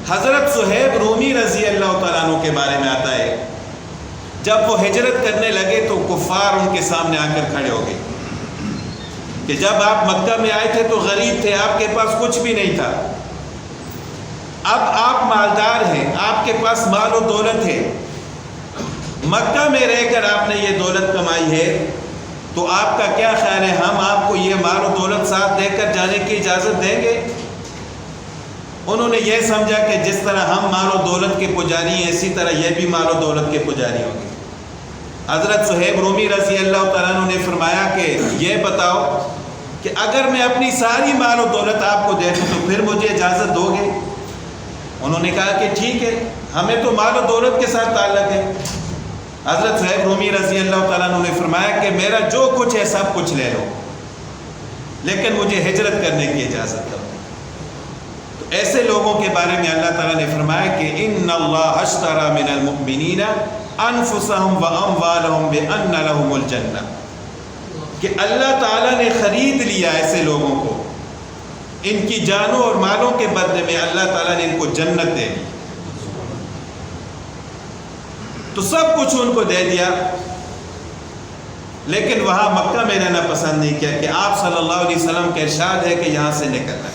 حضرت صہیب رومی رضی اللہ تعالیٰ عنہ کے بارے میں آتا ہے، جب وہ ہجرت کرنے لگے تو کفار ان کے سامنے آ کر کھڑے ہو گئے کہ جب آپ مکہ میں آئے تھے تو غریب تھے، آپ کے پاس کچھ بھی نہیں تھا، اب آپ مالدار ہیں، آپ کے پاس مال و دولت ہے، مکہ میں رہ کر آپ نے یہ دولت کمائی ہے، تو آپ کا کیا خیال ہے ہم آپ کو یہ مال و دولت ساتھ دے کر جانے کی اجازت دیں گے؟ انہوں نے یہ سمجھا کہ جس طرح ہم مال و دولت کے پجاری ہیں اسی طرح یہ بھی مال و دولت کے پجاری ہوں گے۔ حضرت صہیب رومی رضی اللہ تعالیٰ عنہ نے فرمایا کہ یہ بتاؤ کہ اگر میں اپنی ساری مال و دولت آپ کو دے دوں تو پھر مجھے اجازت دو گے؟ انہوں نے کہا کہ ٹھیک ہے، ہمیں تو مال و دولت کے ساتھ تعلق ہے۔ حضرت صہیب رومی رضی اللہ تعالیٰ عنہ نے فرمایا کہ میرا جو کچھ ہے سب کچھ لے لو، لیکن مجھے ہجرت کرنے کی اجازت دو۔ تو ایسے لوگوں کے بارے میں اللہ تعالیٰ نے فرمایا کہ ان اللہ اشتری من المؤمنین انفسهم واموالهم بان لهم الجنہ، کہ اللہ تعالیٰ نے خرید لیا ایسے لوگوں کو، ان کی جانوں اور مالوں کے بدلے میں اللہ تعالیٰ نے ان کو جنت دے دی۔ تو سب کچھ ان کو دے دیا، لیکن وہاں مکہ میں رہنا پسند نہیں کیا کہ آپ صلی اللہ علیہ وسلم کا ارشاد ہے کہ یہاں سے نکلنا۔